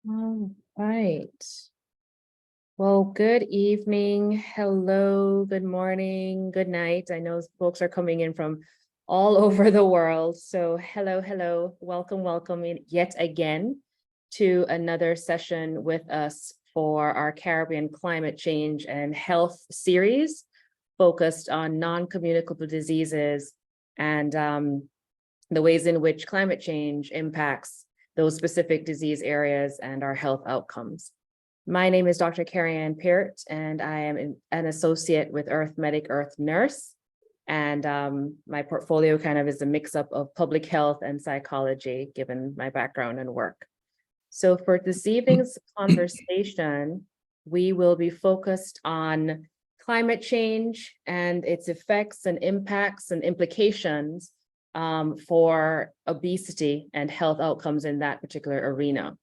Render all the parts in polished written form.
All right. Well, good evening. Hello, good morning, good night. I know folks are coming in from all over the world. So hello. Welcome yet again to another session with us for our Caribbean climate change and health series focused on non-communicable diseases and the ways in which climate change impacts those specific disease areas and our health outcomes. My name is Dr. Carrie Ann Peart, and I am an associate with Earth Medic, Earth Nurse. And my portfolio kind of is a mix up of public health and psychology, given my background and work. So for this evening's conversation, we will be focused on climate change and its effects and impacts and implications for obesity and health outcomes in that particular arena.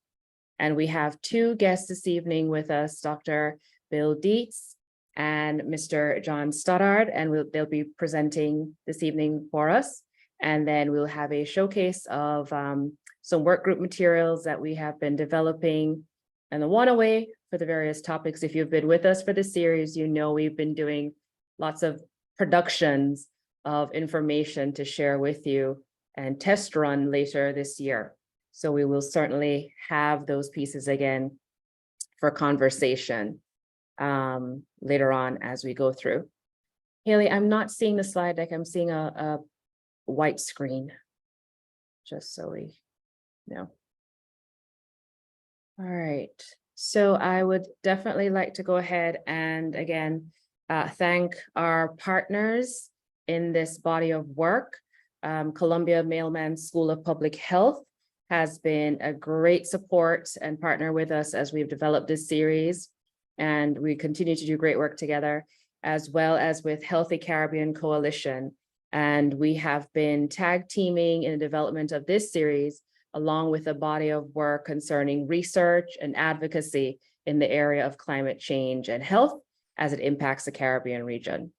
And we have two guests this evening with us, Dr. Bill Dietz and Mr. John Stoddard, and they'll be presenting this evening for us. And then we'll have a showcase of some work group materials that we have been developing and the one away for the various topics. If you've been with us for the series, you know we've been doing lots of productions of information to share with you and test run later this year. So we will certainly have those pieces again for conversation later on as we go through. Haley, I'm not seeing the slide deck. I'm seeing a white screen, just so we know. All right. So I would definitely like to go ahead and again, thank our partners in this body of work. Columbia Mailman School of Public Health has been a great support and partner with us as we've developed this series. And we continue to do great work together, as well as with Healthy Caribbean Coalition. And we have been tag teaming in the development of this series, along with a body of work concerning research and advocacy in the area of climate change and health as it impacts the Caribbean region.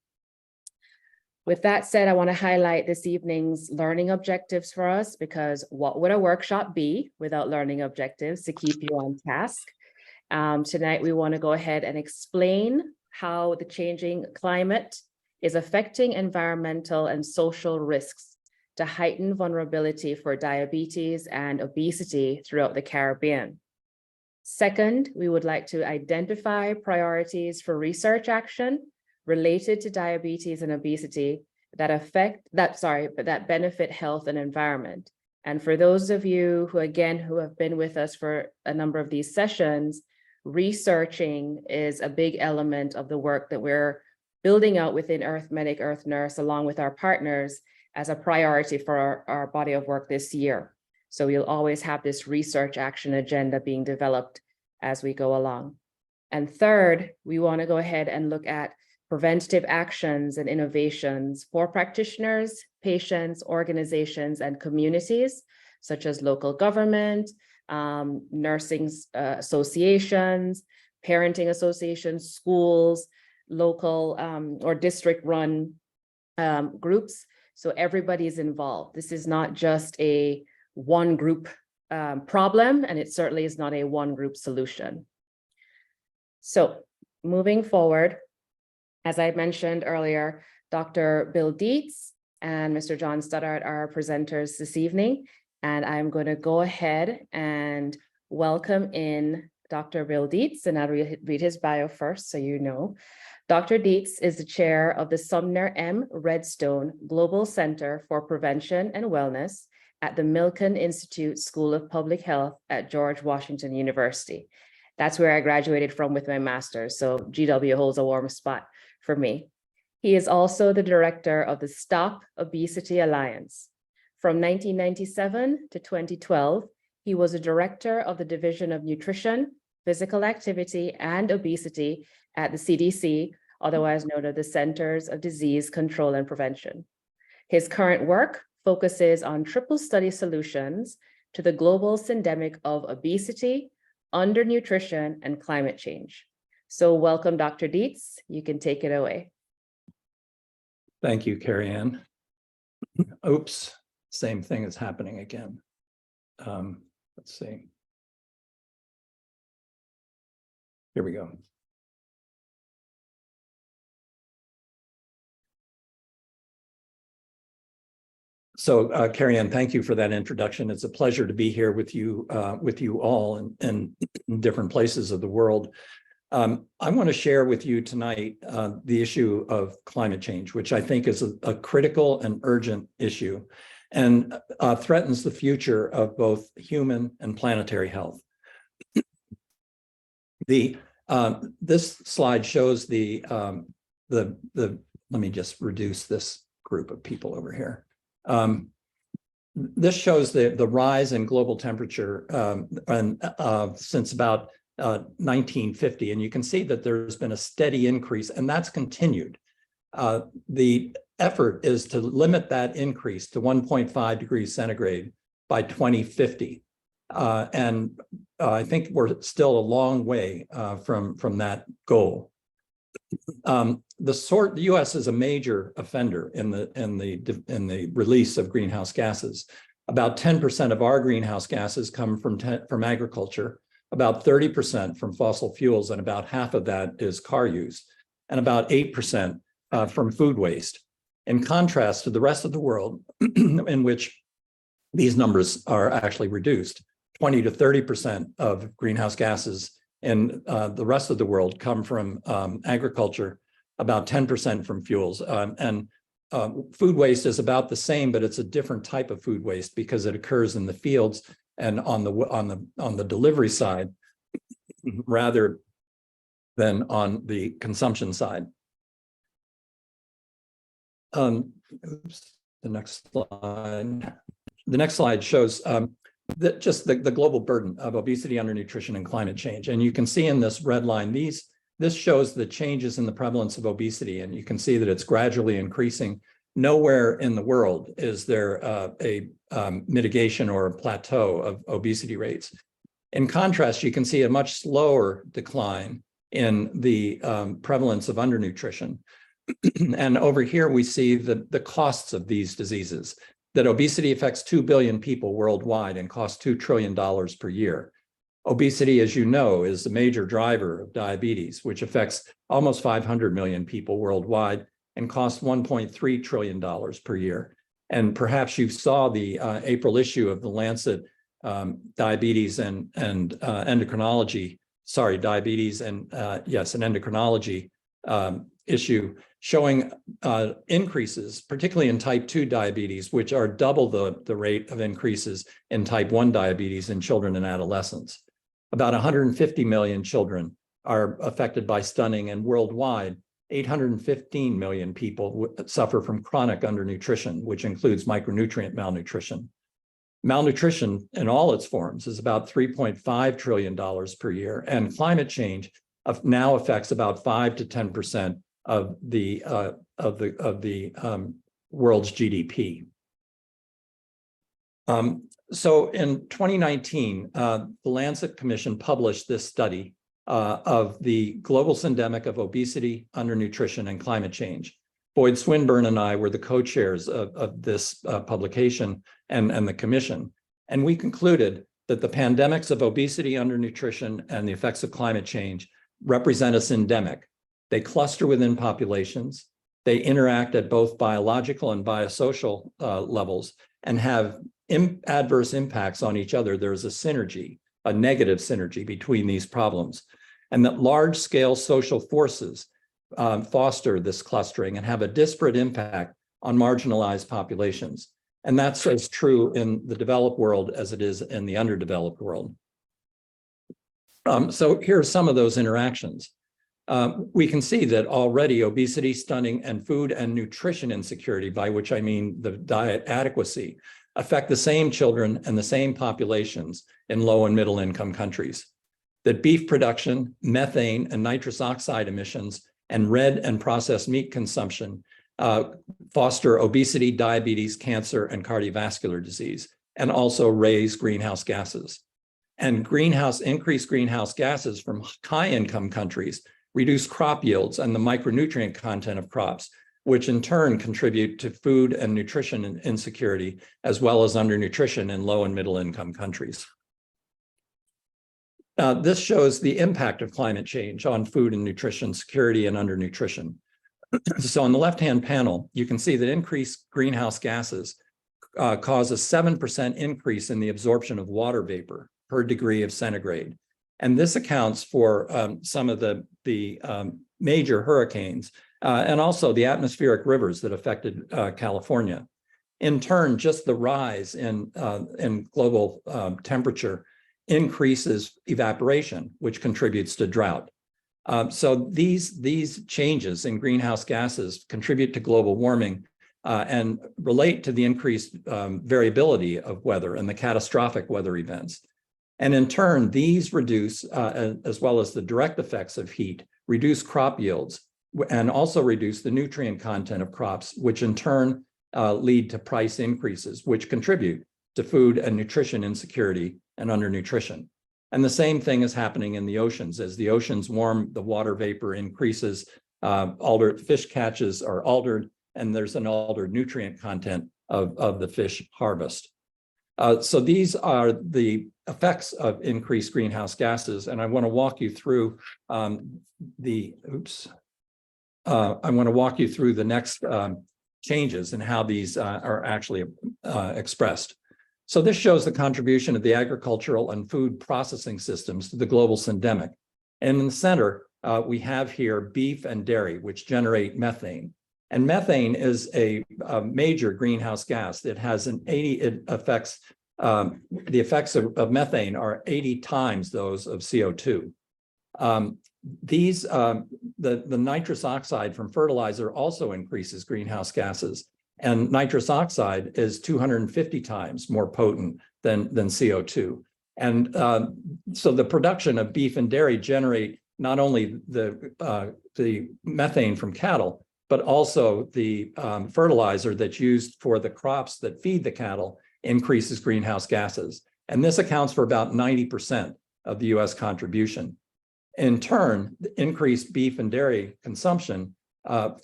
With that said, I want to highlight this evening's learning objectives for us, because what would a workshop be without learning objectives to keep you on task? Tonight, we want to go ahead and explain how the changing climate is affecting environmental and social risks to heighten vulnerability for diabetes and obesity throughout the Caribbean. Second, we would like to identify priorities for research action related to diabetes and obesity that benefit health and environment. And for those of you who have been with us for a number of these sessions, researching is a big element of the work that we're building out within Earth Medic, Earth Nurse, along with our partners as a priority for our body of work this year. So you'll always have this research action agenda being developed as we go along. And third, we want to go ahead and look at preventative actions and innovations for practitioners, patients, organizations, and communities, such as local government, nursing associations, parenting associations, schools, local or district-run groups. So everybody is involved. This is not just a one group problem, and it certainly is not a one group solution. So moving forward, as I mentioned earlier, Dr. Bill Dietz and Mr. John Stoddard are our presenters this evening, and I'm going to go ahead and welcome in Dr. Bill Dietz, and I'll read his bio first so you know. Dr. Dietz is the chair of the Sumner M. Redstone Global Center for Prevention and Wellness at the Milken Institute School of Public Health at George Washington University. That's where I graduated from with my master's, so GW holds a warm spot for me. He is also the director of the Stop Obesity Alliance. From 1997 to 2012, he was a director of the Division of Nutrition, Physical Activity, and Obesity at the CDC, otherwise known as the Centers of Disease Control and Prevention. His current work focuses on triple study solutions to the global syndemic of obesity, undernutrition, and climate change. So welcome, Dr. Dietz. You can take it away. Thank you, Carrie Ann. Oops, same thing is happening again. Let's see. Here we go. So, Carrie Ann, thank you for that introduction. It's a pleasure to be here with you all in different places of the world. I want to share with you tonight the issue of climate change, which I think is a critical and urgent issue and threatens the future of both human and planetary health. This slide shows let me just reduce this group of people over here. This shows the rise in global temperature since about 1950, and you can see that there's been a steady increase, and that's continued. The effort is to limit that increase to 1.5 degrees centigrade by 2050. And I think we're still a long way from that goal. The U.S. is a major offender in the release of greenhouse gases. About 10% of our greenhouse gases come from agriculture, about 30% from fossil fuels, and about half of that is car use, and about 8% from food waste. In contrast to the rest of the world, in which these numbers are actually reduced, 20 to 30% of greenhouse gases in the rest of the world come from agriculture, about 10% from fuels. Food waste is about the same, but it's a different type of food waste because it occurs in the fields and on the delivery side rather than on the consumption side. Oops, the next slide. The next slide shows just the global burden of obesity, undernutrition, and climate change. And you can see in this red line, this shows the changes in the prevalence of obesity, and you can see that it's gradually increasing. Nowhere in the world is there a mitigation or a plateau of obesity rates. In contrast, you can see a much slower decline in the prevalence of undernutrition. And over here, we see the costs of these diseases, that obesity affects 2 billion people worldwide and costs $2 trillion per year. Obesity, as you know, is the major driver of diabetes, which affects almost 500 million people worldwide and costs $1.3 trillion per year. And perhaps you saw the April issue of the Lancet Diabetes and Endocrinology, endocrinology issue, showing increases, particularly in type 2 diabetes, which are double the rate of increases in type 1 diabetes in children and adolescents. About 150 million children are affected by stunning, and worldwide, 815 million people suffer from chronic undernutrition, which includes micronutrient malnutrition. Malnutrition in all its forms is about $3.5 trillion per year, and climate change now affects about 5 to 10% of the world's GDP. So in 2019, the Lancet Commission published this study of the global syndemic of obesity, undernutrition, and climate change. Boyd Swinburne and I were the co-chairs of this publication and the commission. And we concluded that the pandemics of obesity, undernutrition, and the effects of climate change represent a syndemic. They cluster within populations, they interact at both biological and biosocial levels, and have adverse impacts on each other. There's a synergy, a negative synergy between these problems, and that large-scale social forces foster this clustering and have a disparate impact on marginalized populations. And that's as true in the developed world as it is in the underdeveloped world. So here are some of those interactions. We can see that already obesity, stunning, and food and nutrition insecurity, by which I mean the diet adequacy, affect the same children and the same populations in low and middle income countries. That beef production, methane and nitrous oxide emissions, and red and processed meat consumption foster obesity, diabetes, cancer, and cardiovascular disease, and also raise greenhouse gases. And increased greenhouse gases from high-income countries reduce crop yields and the micronutrient content of crops, which in turn contribute to food and nutrition insecurity, as well as undernutrition in low and middle income countries. This shows the impact of climate change on food and nutrition security and undernutrition. So on the left-hand panel, you can see that increased greenhouse gases cause a 7% increase in the absorption of water vapor per degree of centigrade. And this accounts for some of the major hurricanes and also the atmospheric rivers that affected California. In turn, just the rise in global temperature increases evaporation, which contributes to drought. So these changes in greenhouse gases contribute to global warming and relate to the increased variability of weather and the catastrophic weather events. And in turn, these reduce, as well as the direct effects of heat, reduce crop yields and also reduce the nutrient content of crops, which in turn lead to price increases, which contribute to food and nutrition insecurity and undernutrition. And the same thing is happening in the oceans. As the oceans warm, the water vapor increases, altered fish catches are altered, and there's an altered nutrient content of the fish harvest. So these are the effects of increased greenhouse gases, and I want to walk you through the next changes and how these are actually expressed. So this shows the contribution of the agricultural and food processing systems to the global syndemic. And in the center, we have here beef and dairy, which generate methane. And methane is a major greenhouse gas that has the effects of methane are 80 times those of CO2. The nitrous oxide from fertilizer also increases greenhouse gases. And nitrous oxide is 250 times more potent than CO2. And so the production of beef and dairy generate not only the methane from cattle, but also the fertilizer that's used for the crops that feed the cattle increases greenhouse gases. And this accounts for about 90% of the US contribution. In turn, the increased beef and dairy consumption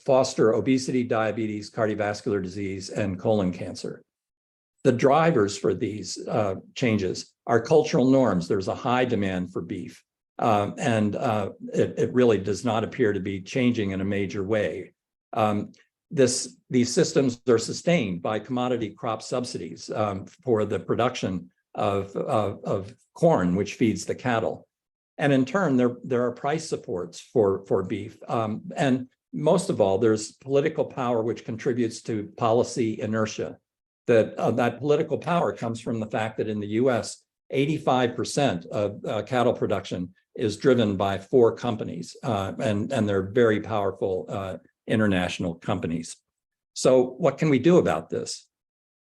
foster obesity, diabetes, cardiovascular disease, and colon cancer. The drivers for these changes are cultural norms. There's a high demand for beef, and it really does not appear to be changing in a major way. These systems are sustained by commodity crop subsidies for the production of corn, which feeds the cattle. And in turn, there are price supports for beef. And most of all, there's political power which contributes to policy inertia. That political power comes from the fact that in the US, 85% of cattle production is driven by 4 companies, and they're very powerful international companies. So what can we do about this?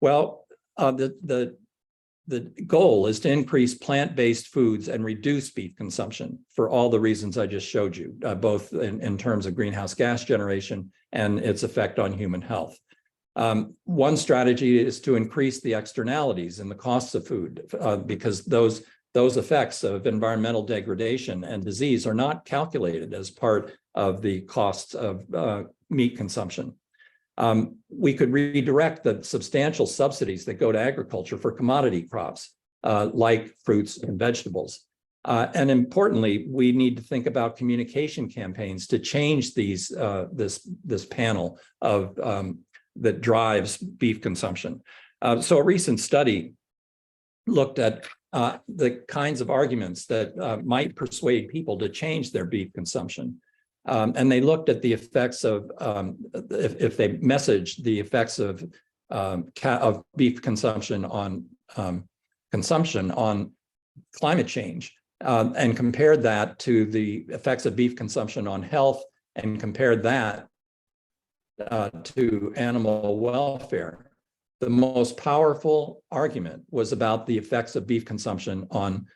Well, the goal is to increase plant-based foods and reduce beef consumption for all the reasons I just showed you, both in terms of greenhouse gas generation and its effect on human health. One strategy is to increase the externalities and the costs of food, because those effects of environmental degradation and disease are not calculated as part of the costs of meat consumption. We could redirect the substantial subsidies that go to agriculture for commodity crops, like fruits and vegetables. And importantly, we need to think about communication campaigns to change this panel of that drives beef consumption. So a recent study looked at the kinds of arguments that might persuade people to change their beef consumption. And they looked at the effects of, if they messaged the effects of beef consumption on climate change, and compared that to the effects of beef consumption on health, and compared that to animal welfare. The most powerful argument was about the effects of beef consumption on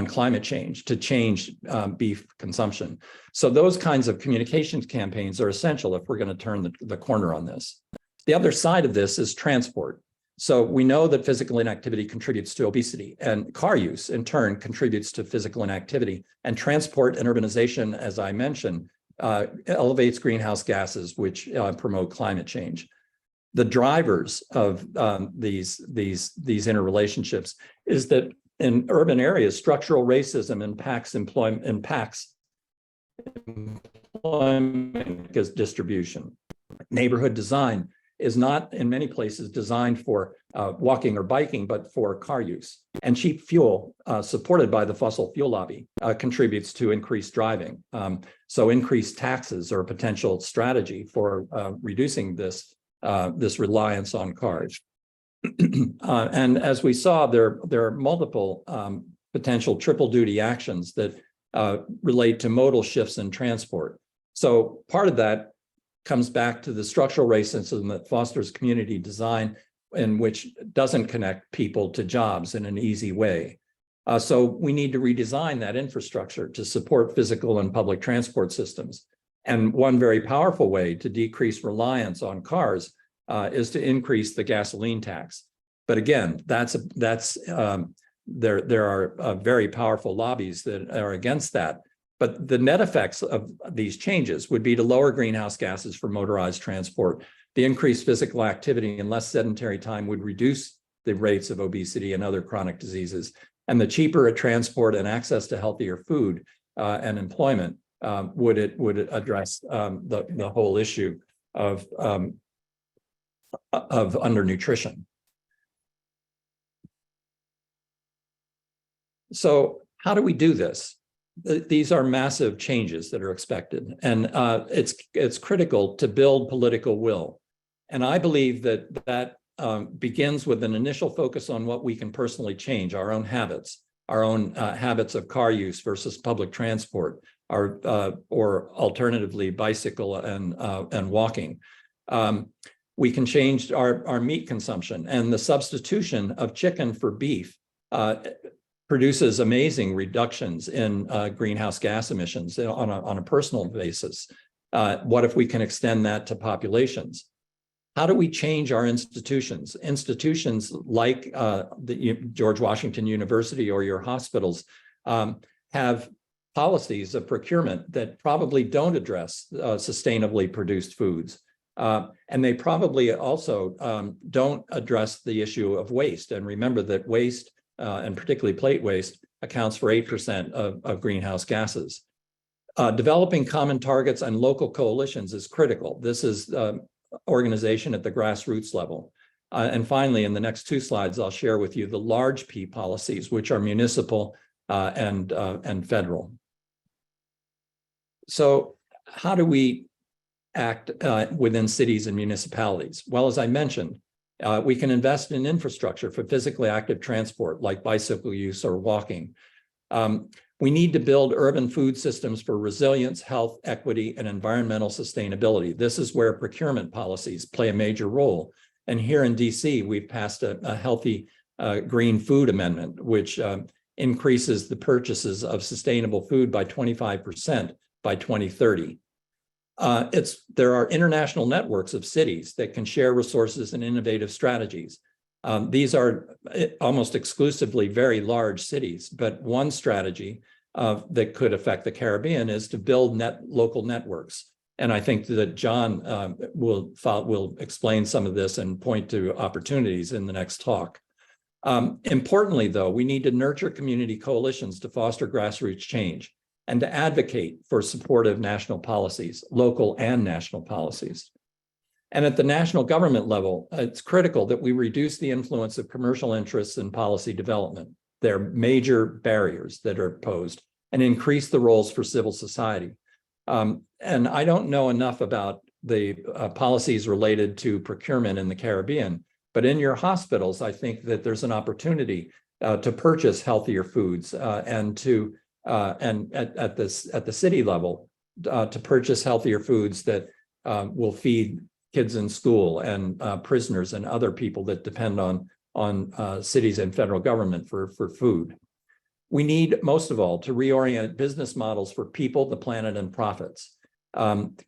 climate change, to change beef consumption. So those kinds of communications campaigns are essential if we're going to turn the corner on this. The other side of this is transport. So we know that physical inactivity contributes to obesity, and car use in turn contributes to physical inactivity, and transport and urbanization, as I mentioned, elevates greenhouse gases, which promote climate change. The drivers of these interrelationships is that in urban areas, structural racism impacts employment distribution. Neighborhood design is not in many places designed for walking or biking, but for car use. And cheap fuel, supported by the fossil fuel lobby, contributes to increased driving. So increased taxes are a potential strategy for reducing this reliance on cars. And as we saw, there are multiple potential triple duty actions that relate to modal shifts in transport. So part of that comes back to the structural racism that fosters community design, in which doesn't connect people to jobs in an easy way. So we need to redesign that infrastructure to support physical and public transport systems. And one very powerful way to decrease reliance on cars is to increase the gasoline tax. But again, there are very powerful lobbies that are against that. But the net effects of these changes would be to lower greenhouse gases for motorized transport. The increased physical activity and less sedentary time would reduce the rates of obesity and other chronic diseases. And the cheaper transport and access to healthier food and employment would address the whole issue of undernutrition. So how do we do this? These are massive changes that are expected, and it's critical to build political will. And I believe that begins with an initial focus on what we can personally change, our own habits of car use versus public transport, or alternatively bicycle and walking. We can change our meat consumption, and the substitution of chicken for beef produces amazing reductions in greenhouse gas emissions on a personal basis. What if we can extend that to populations? How do we change our institutions? Institutions like the George Washington University or your hospitals have policies of procurement that probably don't address sustainably produced foods. And they probably also don't address the issue of waste. And remember that waste, and particularly plate waste, accounts for 8% of greenhouse gases. Developing common targets and local coalitions is critical. This is organization at the grassroots level. And finally, in the next two slides, I'll share with you the large P policies, which are municipal and federal. So how do we act within cities and municipalities? Well, as I mentioned, we can invest in infrastructure for physically active transport like bicycle use or walking. We need to build urban food systems for resilience, health, equity, and environmental sustainability. This is where procurement policies play a major role. And here in DC, we've passed a healthy green food amendment, which increases the purchases of sustainable food by 25% by 2030. There are international networks of cities that can share resources and innovative strategies. These are almost exclusively very large cities, but one strategy that could affect the Caribbean is to build local networks. And I think that John will explain some of this and point to opportunities in the next talk. Importantly, though, we need to nurture community coalitions to foster grassroots change and to advocate for supportive national policies, local and national policies. And at the national government level, it's critical that we reduce the influence of commercial interests in policy development. There are major barriers that are posed, and increase the roles for civil society. And I don't know enough about the policies related to procurement in the Caribbean, but in your hospitals, I think that there's an opportunity to purchase healthier foods and at the city level to purchase healthier foods that will feed kids in school and prisoners and other people that depend on cities and federal government for food. We need, most of all, to reorient business models for people, the planet, and profits.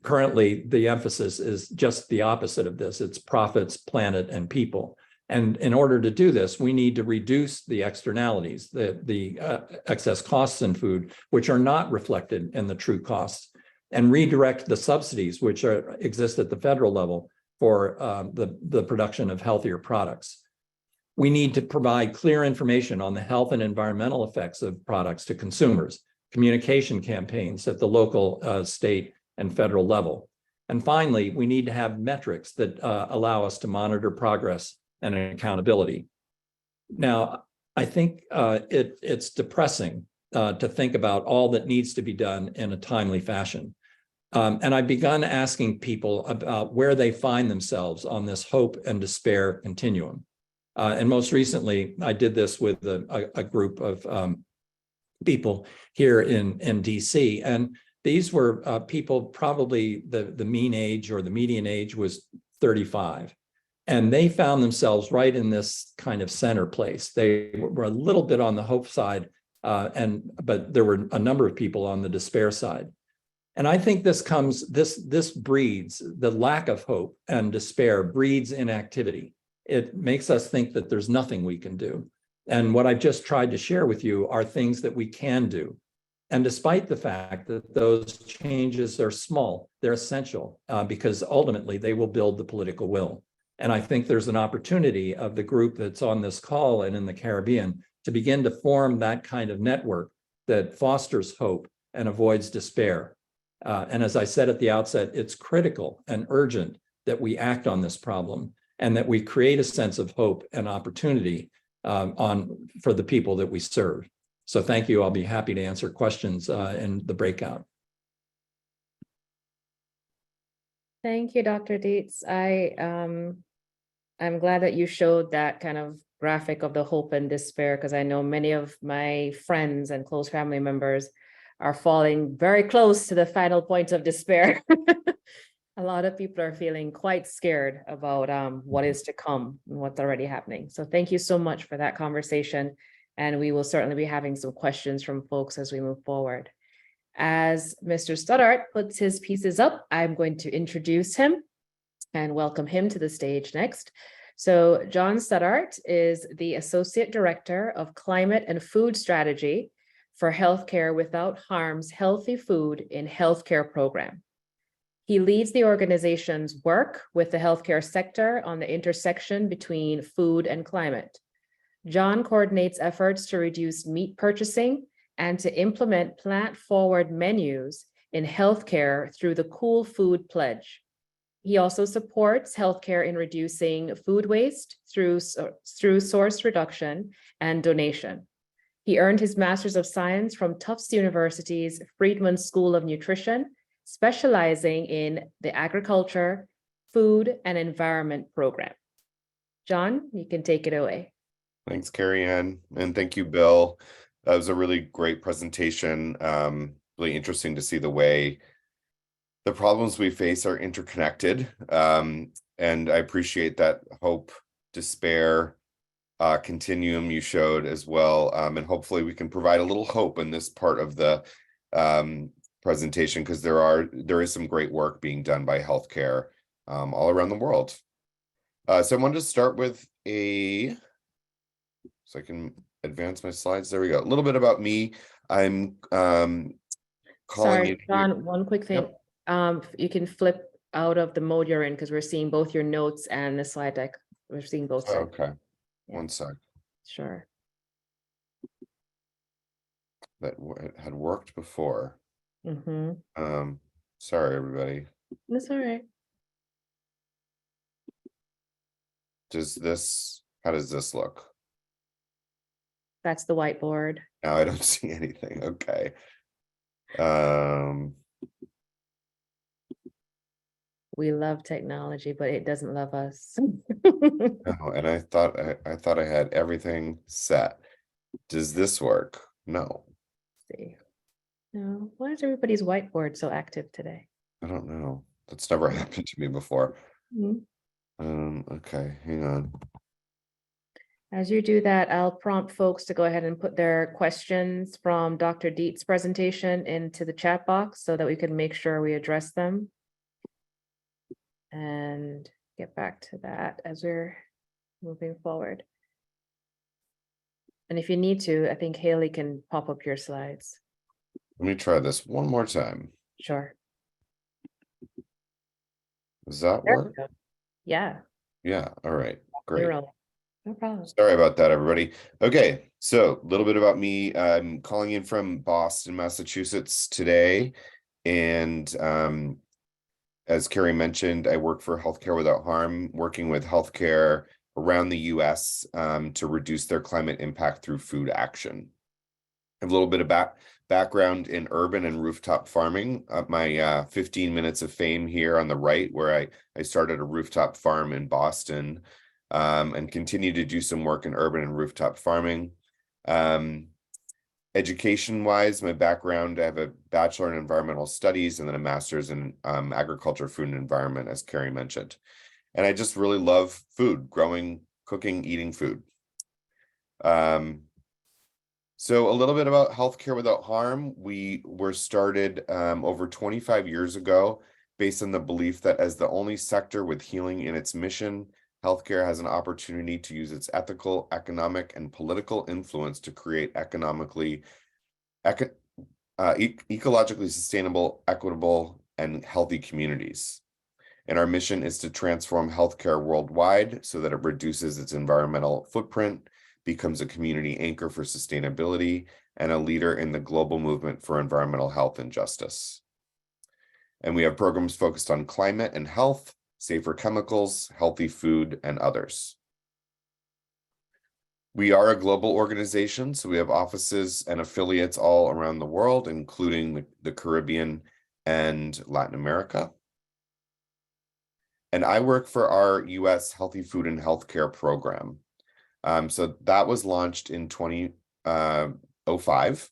Currently, the emphasis is just the opposite of this. It's profits, planet, and people. And in order to do this, we need to reduce the externalities, the excess costs in food, which are not reflected in the true costs, and redirect the subsidies which exist at the federal level for the production of healthier products. We need to provide clear information on the health and environmental effects of products to consumers, communication campaigns at the local, state, and federal level. And finally, we need to have metrics that allow us to monitor progress and accountability. Now, I think it's depressing to think about all that needs to be done in a timely fashion. And I've begun asking people about where they find themselves on this hope and despair continuum. And most recently, I did this with a group of people here in DC. And these were people, probably the mean age or the median age was 35. And they found themselves right in this kind of center place. They were a little bit on the hope side, but there were a number of people on the despair side. And I think this breeds the lack of hope, and despair breeds inactivity. It makes us think that there's nothing we can do. And what I've just tried to share with you are things that we can do. And despite the fact that those changes are small, they're essential because ultimately they will build the political will. And I think there's an opportunity of the group that's on this call and in the Caribbean to begin to form that kind of network that fosters hope and avoids despair. And as I said at the outset, it's critical and urgent that we act on this problem and that we create a sense of hope and opportunity for the people that we serve. So thank you. I'll be happy to answer questions in the breakout. Thank you, Dr. Dietz. I'm glad that you showed that kind of graphic of the hope and despair, because I know many of my friends and close family members are falling very close to the final point of despair. A lot of people are feeling quite scared about what is to come and what's already happening. So thank you so much for that conversation. And we will certainly be having some questions from folks as we move forward. As Mr. Stoddart puts his pieces up, I'm going to introduce him and welcome him to the stage next. So John Stoddart is the Associate Director of Climate and Food Strategy for Healthcare Without Harm's Healthy Food in Healthcare program. He leads the organization's work with the healthcare sector on the intersection between food and climate. John coordinates efforts to reduce meat purchasing and to implement plant-forward menus in healthcare through the Cool Food Pledge. He also supports healthcare in reducing food waste through source reduction and donation. He earned his Master's of Science from Tufts University's Friedman School of Nutrition, specializing in the Agriculture, Food, and Environment program. John, you can take it away. Thanks, Carrie Ann, and thank you, Bill. That was a really great presentation. Really interesting to see the way the problems we face are interconnected. And I appreciate that hope, despair, continuum you showed as well. And hopefully we can provide a little hope in this part of the presentation, because there is some great work being done by healthcare all around the world. So I wanted to start with so I can advance my slides. There we go. A little bit about me. I'm calling Sorry, in John, here. one quick thing. Yep. You can flip out of the mode you're in, because we're seeing both your notes and the slide deck. We're seeing both sides. Okay, Yeah. one sec. Sure. That had worked before. Mm-hmm. Sorry, everybody. That's all right. How does this look? That's the whiteboard. Now I don't see anything. Okay. We love technology, but it doesn't love us. No, and I thought I had everything set. Does this work? No. See. No, why is everybody's whiteboard so active today? I don't know. That's never happened to me before. Mm-hmm. Okay, hang on. As you do that, I'll prompt folks to go ahead and put their questions from Dr. Dietz's presentation into the chat box so that we can make sure we address them. And get back to that as we're moving forward. And if you need to, I think Haley can pop up your slides. Let me try this one more time. Sure. Does that There work? we go. Yeah, Yeah, all right, great. you're all- no problem. Sorry about that, everybody. Okay, so a little bit about me. I'm calling in from Boston, Massachusetts today. And as Carrie mentioned, I work for Healthcare Without Harm, working with healthcare around the US to reduce their climate impact through food action. A little bit of background in urban and rooftop farming. My 15 minutes of fame here on the right, where I started a rooftop farm in Boston and continue to do some work in urban and rooftop farming. Education-wise, my background, I have a bachelor in environmental studies and then a master's in agriculture, food, and environment, as Carrie mentioned. And I just really love food, growing, cooking, eating food. So a little bit about Healthcare Without Harm. We were started over 25 years ago based on the belief that as the only sector with healing in its mission, healthcare has an opportunity to use its ethical, economic, and political influence to create ecologically sustainable, equitable, and healthy communities. And our mission is to transform healthcare worldwide so that it reduces its environmental footprint, becomes a community anchor for sustainability, and a leader in the global movement for environmental health and justice. And we have programs focused on climate and health, safer chemicals, healthy food, and others. We are a global organization, so we have offices and affiliates all around the world, including the Caribbean and Latin America. And I work for our US Healthy Food and Healthcare program. So that was launched in 2005.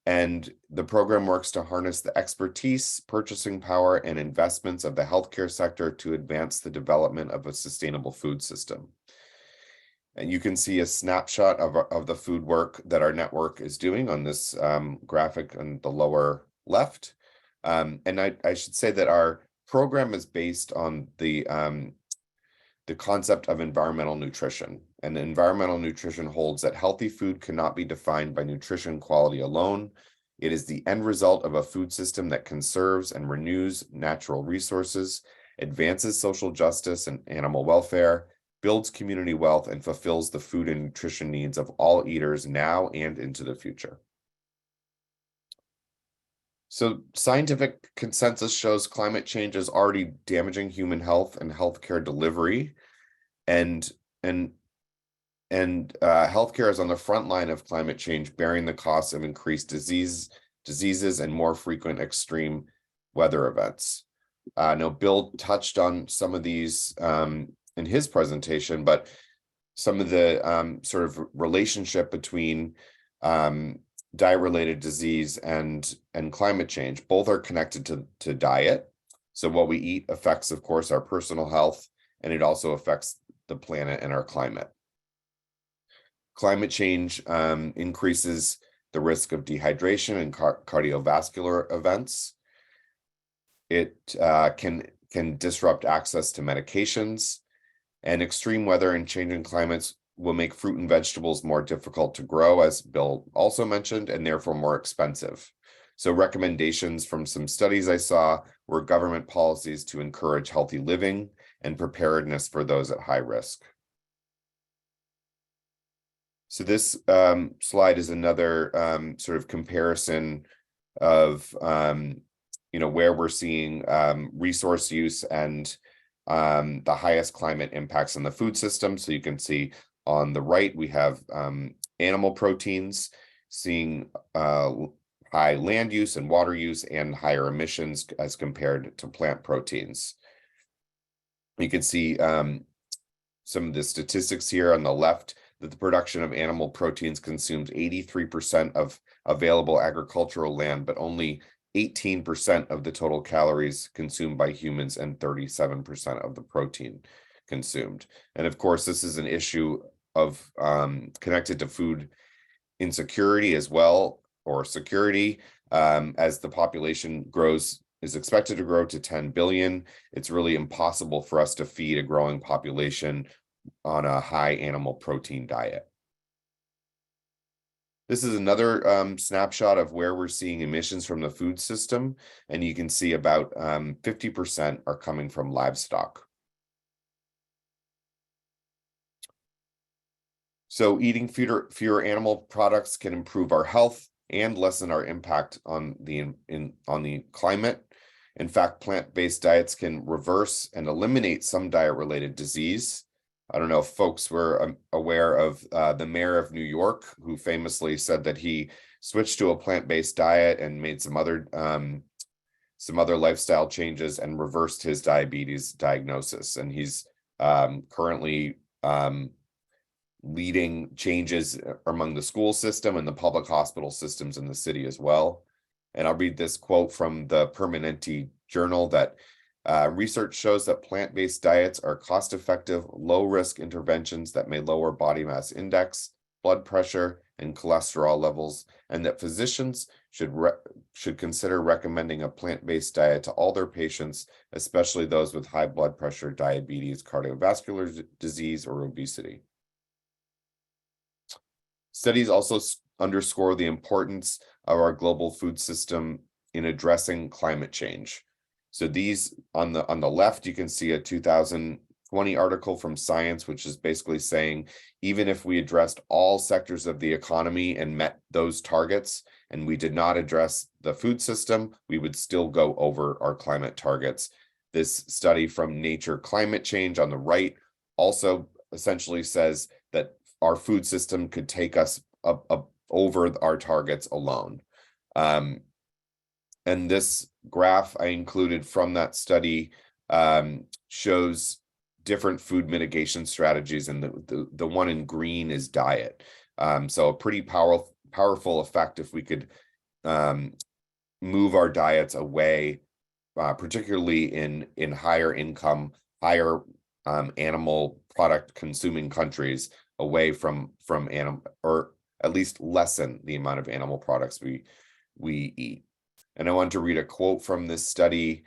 And the program works to harness the expertise, purchasing power, and investments of the healthcare sector to advance the development of a sustainable food system. And you can see a snapshot of the food work that our network is doing on this graphic on the lower left. And I should say that our program is based on the concept of environmental nutrition. And environmental nutrition holds that healthy food cannot be defined by nutrition quality alone. It is the end result of a food system that conserves and renews natural resources, advances social justice and animal welfare, builds community wealth, and fulfills the food and nutrition needs of all eaters now and into the future. So scientific consensus shows climate change is already damaging human health and healthcare delivery, and healthcare is on the front line of climate change, bearing the costs of increased diseases and more frequent extreme weather events. Now, Bill touched on some of these in his presentation, but some of the sort of relationship between diet-related disease and climate change. Both are connected to diet. So what we eat affects, of course, our personal health, and it also affects the planet and our climate. Climate change increases the risk of dehydration and cardiovascular events. It can disrupt access to medications, and extreme weather and changing climates will make fruit and vegetables more difficult to grow, as Bill also mentioned, and therefore more expensive. So recommendations from some studies I saw were government policies to encourage healthy living and preparedness for those at high risk. So this slide is another sort of comparison of where we're seeing resource use and the highest climate impacts on the food system. So you can see on the right, we have animal proteins seeing high land use and water use and higher emissions as compared to plant proteins. You can see some of the statistics here on the left, that the production of animal proteins consumes 83% of available agricultural land, but only 18% of the total calories consumed by humans and 37% of the protein consumed. And of course, this is an issue of connected to food insecurity as well, or security. As the population grows, is expected to grow to 10 billion, it's really impossible for us to feed a growing population on a high animal protein diet. This is another snapshot of where we're seeing emissions from the food system, and you can see about 50% are coming from livestock. So eating fewer animal products can improve our health and lessen our impact on the climate. In fact, plant-based diets can reverse and eliminate some diet-related disease. I don't know if folks were aware of the mayor of New York, who famously said that he switched to a plant-based diet and made some other lifestyle changes and reversed his diabetes diagnosis. And he's currently leading changes among the school system and the public hospital systems in the city as well. And I'll read this quote from the Permanente Journal that research shows that plant-based diets are cost-effective, low-risk interventions that may lower body mass index, blood pressure, and cholesterol levels, and that physicians should consider recommending a plant-based diet to all their patients, especially those with high blood pressure, diabetes, cardiovascular disease, or obesity. Studies also underscore the importance of our global food system in addressing climate change. So these on the left, you can see a 2020 article from Science, which is basically saying, even if we addressed all sectors of the economy and met those targets, and we did not address the food system, we would still go over our climate targets. This study from Nature Climate Change on the right also essentially says that our food system could take us up over our targets alone. And this graph I included from that study shows different food mitigation strategies, and the one in green is diet. So a pretty powerful effect if we could move our diets away, particularly in higher income, higher animal product consuming countries, away from animal, or at least lessen the amount of animal products we eat. And I wanted to read a quote from this study,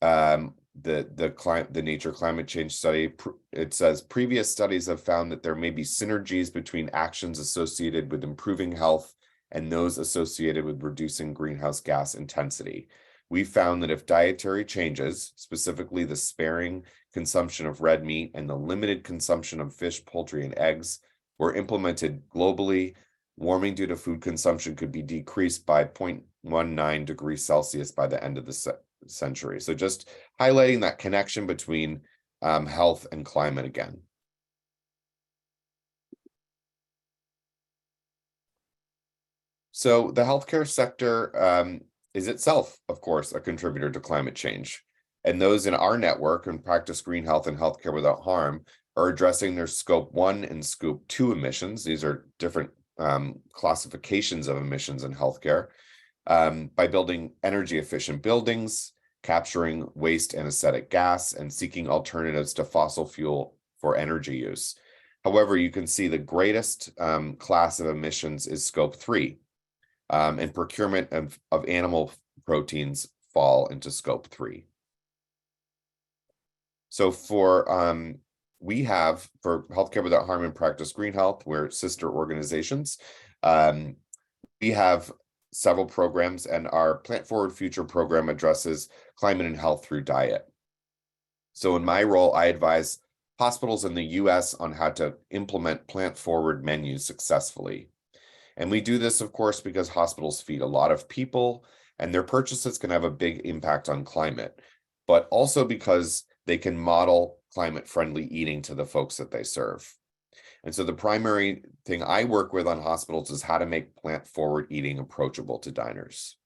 the Nature Climate Change study. It says, previous studies have found that there may be synergies between actions associated with improving health and those associated with reducing greenhouse gas intensity. We found that if dietary changes, specifically the sparing consumption of red meat and the limited consumption of fish, poultry, and eggs, were implemented globally, warming due to food consumption could be decreased by 0.19 degrees Celsius by the end of the century. So just highlighting that connection between health and climate again. So the healthcare sector is itself, of course, a contributor to climate change. And those in our network and Practice Green Health and Healthcare Without Harm are addressing their Scope 1 and Scope 2 emissions. These are different classifications of emissions in healthcare, by building energy efficient buildings, capturing waste and acidic gas, and seeking alternatives to fossil fuel for energy use. However, you can see the greatest class of emissions is Scope 3. And procurement of animal proteins fall into Scope 3. So we have, for Healthcare Without Harm and Practice Green Health, we're sister organizations. We have several programs, and our Plant Forward Future program addresses climate and health through diet. So in my role, I advise hospitals in the US on how to implement plant forward menus successfully. And we do this, of course, because hospitals feed a lot of people and their purchases can have a big impact on climate, but also because they can model climate-friendly eating to the folks that they serve. And so the primary thing I work with on hospitals is how to make plant-forward eating approachable to diners.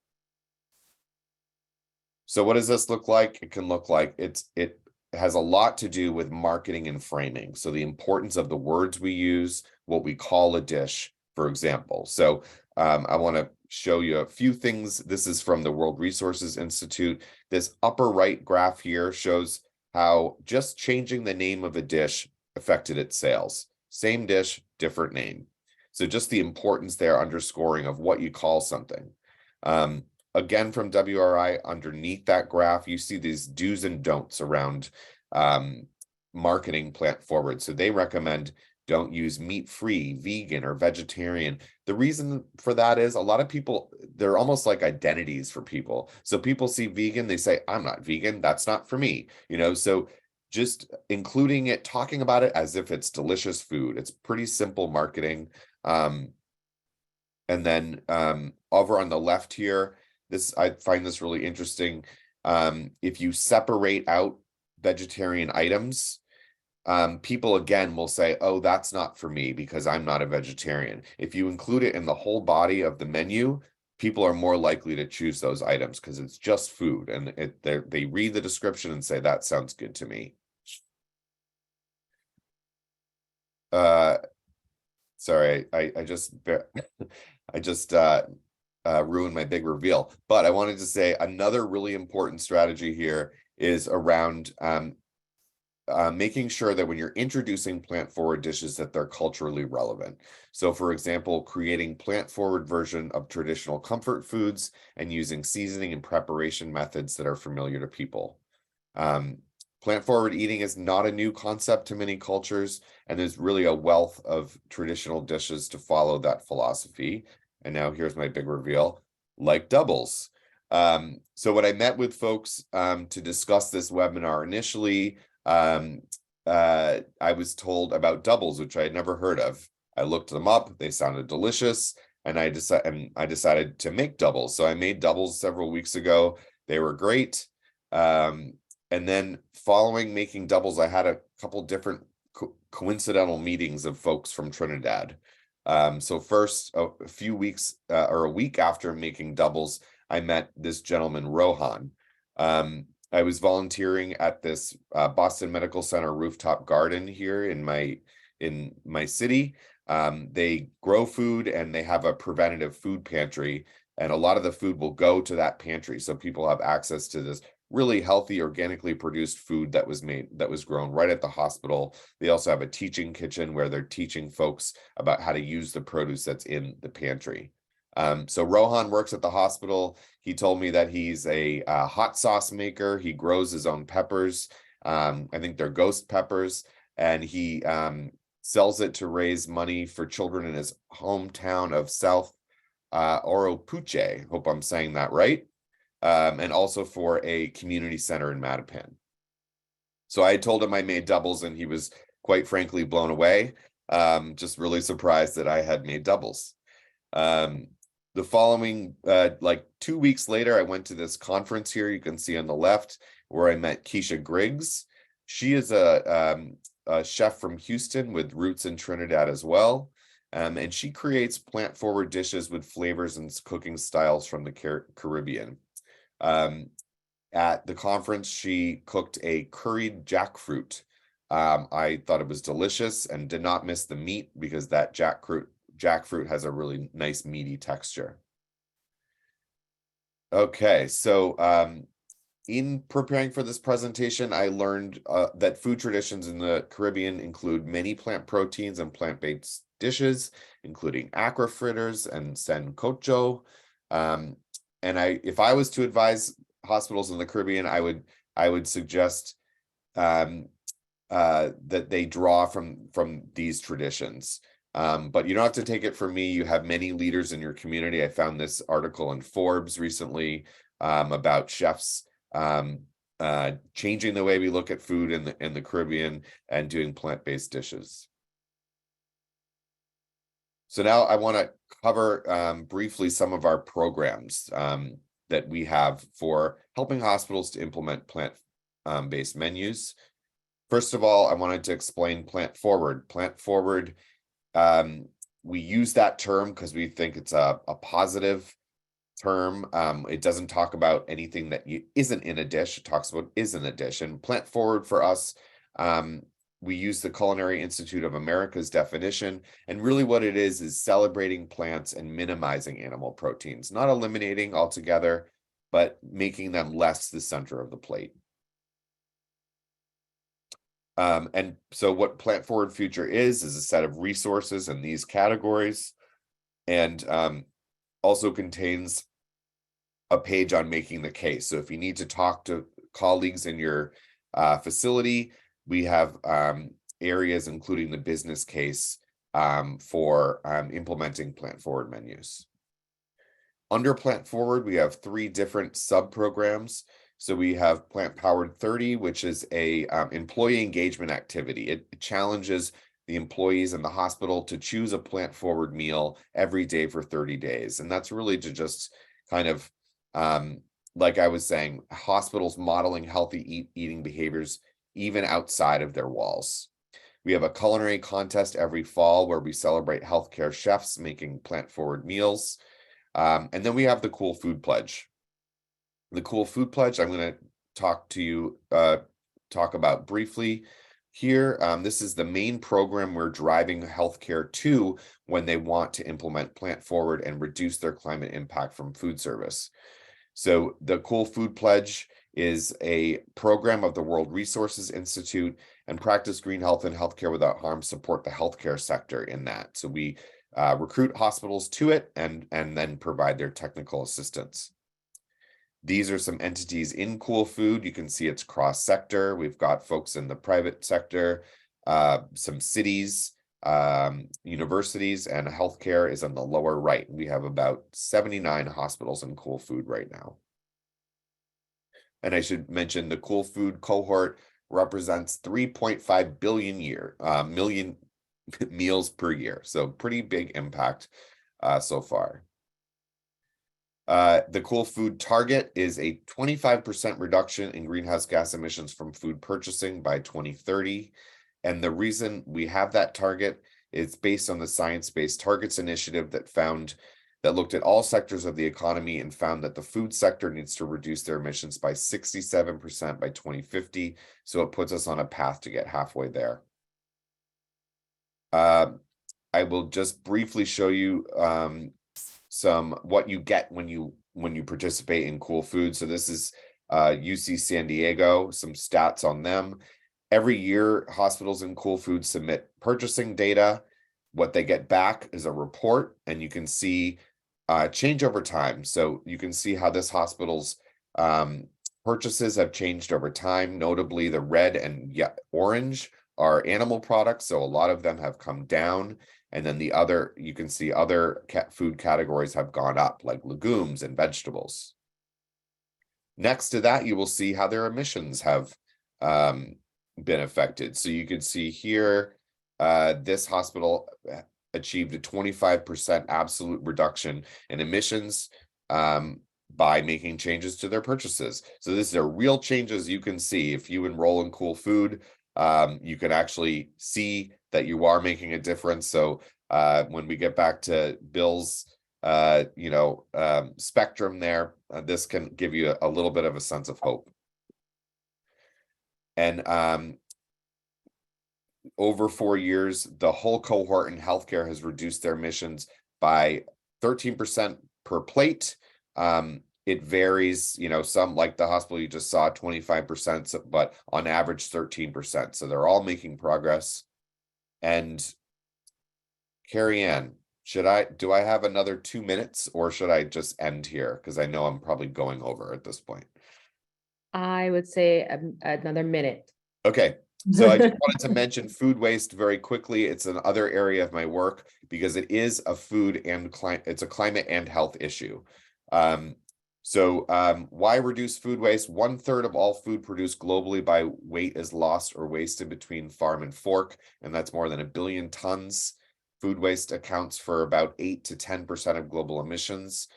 So what does this look like? It can look like it has a lot to do with marketing and framing. So the importance of the words we use, what we call a dish, for example. So I want to show you a few things. This is from the World Resources Institute. This upper right graph here shows how just changing the name of a dish affected its sales. Same dish, different name. So just the importance there, underscoring of what you call something. Again, from WRI, underneath that graph, you see these do's and don'ts around marketing plant forward. So they recommend don't use meat-free, vegan, or vegetarian. The reason for that is a lot of people, they're almost like identities for people. So people see vegan, they say, I'm not vegan, that's not for me. So just including it, talking about it as if it's delicious food. It's pretty simple marketing. And then over on the left here, I find this really interesting. If you separate out vegetarian items, people again will say, oh, that's not for me because I'm not a vegetarian. If you include it in the whole body of the menu, people are more likely to choose those items because it's just food, and they read the description and say, that sounds good to me. Sorry, I just ruined my big reveal, but I wanted to say another really important strategy here is around making sure that when you're introducing plant-forward dishes that they're culturally relevant. So for example, creating plant-forward version of traditional comfort foods and using seasoning and preparation methods that are familiar to people. Plant-forward eating is not a new concept to many cultures, and there's really a wealth of traditional dishes to follow that philosophy. And now here's my big reveal, like doubles. So when I met with folks to discuss this webinar initially, I was told about doubles, which I had never heard of. I looked them up, they sounded delicious, and I decided to make doubles. So I made doubles several weeks ago. They were great. And then following making doubles, I had a couple different coincidental meetings of folks from Trinidad. So first, a few weeks or a week after making doubles, I met this gentleman, Rohan. I was volunteering at this Boston Medical Center rooftop garden here in my city. They grow food and they have a preventative food pantry, and a lot of the food will go to that pantry. So people have access to this really healthy, organically produced food that was grown right at the hospital. They also have a teaching kitchen where they're teaching folks about how to use the produce that's in the pantry. So Rohan works at the hospital. He told me that he's a hot sauce maker. He grows his own peppers. I think they're ghost peppers, and he sells it to raise money for children in his hometown of South Oropuche. Hope I'm saying that right. And also for a community center in Mattapan. So I told him I made doubles, and he was quite frankly blown away. Just really surprised that I had made doubles. The following, like 2 weeks later, I went to this conference here, you can see on the left, where I met Keisha Griggs. She is a chef from Houston with roots in Trinidad as well. And she creates plant-forward dishes with flavors and cooking styles from the Caribbean. At the conference, she cooked a curried jackfruit. I thought it was delicious and did not miss the meat because that jackfruit has a really nice meaty texture. Okay, so in preparing for this presentation, I learned that food traditions in the Caribbean include many plant proteins and plant-based dishes, including aqua fritters and sancocho. And if I was to advise hospitals in the Caribbean, I would suggest that they draw from these traditions. But you don't have to take it from me. You have many leaders in your community. I found this article in Forbes recently about chefs changing the way we look at food in the Caribbean and doing plant-based dishes. So now I want to cover briefly some of our programs that we have for helping hospitals to implement plant-based menus. First of all, I wanted to explain plant forward. Plant forward, we use that term because we think it's a positive term. It doesn't talk about anything that isn't in a dish. It talks about is in a dish. And plant forward for us, we use the Culinary Institute of America's definition, and really what it is celebrating plants and minimizing animal proteins, not eliminating altogether, but making them less the center of the plate. And so what Plant Forward Future is a set of resources in these categories, and also contains a page on making the case. So if you need to talk to colleagues in your facility, we have areas including the business case for implementing Plant Forward menus. Under Plant Forward, we have 3 different sub-programs. So we have Plant Powered 30, which is a employee engagement activity. It challenges the employees in the hospital to choose a plant-forward meal every day for 30 days. And that's really to just kind of, like I was saying, hospitals modeling healthy eating behaviors even outside of their walls. We have a culinary contest every fall where we celebrate healthcare chefs making plant-forward meals. And then we have the Cool Food Pledge. The Cool Food Pledge, I'm going to talk about briefly here. This is the main program we're driving healthcare to when they want to implement plant forward and reduce their climate impact from food service. So the Cool Food Pledge is a program of the World Resources Institute, and Practice Green Health and Healthcare Without Harm support the healthcare sector in that. So we recruit hospitals to it and then provide their technical assistance. These are some entities in Cool Food. You can see it's cross-sector. We've got folks in the private sector, some cities, universities, and healthcare is on the lower right. We have about 79 hospitals in Cool Food right now. And I should mention the Cool Food cohort represents 3.5 million meals per year. So pretty big impact so far. The Cool Food target is a 25% reduction in greenhouse gas emissions from food purchasing by 2030. And the reason we have that target is based on the Science Based Targets Initiative that looked at all sectors of the economy and found that the food sector needs to reduce their emissions by 67% by 2050. So it puts us on a path to get halfway there. I will just briefly show you what you get when you participate in Cool Food. So this is UC San Diego, some stats on them. Every year, hospitals in Cool Food submit purchasing data. What they get back is a report, and you can see change over time. So you can see how this hospital's purchases have changed over time. Notably, the red and orange are animal products, so a lot of them have come down. And then you can see other food categories have gone up, like legumes and vegetables. Next to that, you will see how their emissions have been affected. So you can see here, this hospital achieved a 25% absolute reduction in emissions by making changes to their purchases. So these are real changes you can see. If you enroll in Cool Food, you can actually see that you are making a difference. So when we get back to Bill's spectrum there, this can give you a little bit of a sense of hope. And over 4 years, the whole cohort in healthcare has reduced their emissions by 13% per plate. It varies, some, like the hospital you just saw, 25%, but on average 13%. So they're all making progress. And Carrie Ann, do I have another 2 minutes, or should I just end here? Because I know I'm probably going over at this point. I would say another minute. Okay. So I just wanted to mention food waste very quickly. It's another area of my work because it is a it's a climate and health issue. Why reduce food waste? 1/3 of all food produced globally by weight is lost or wasted between farm and fork, and that's more than 1 billion tons. Food waste accounts for about 8 to 10% of global emissions.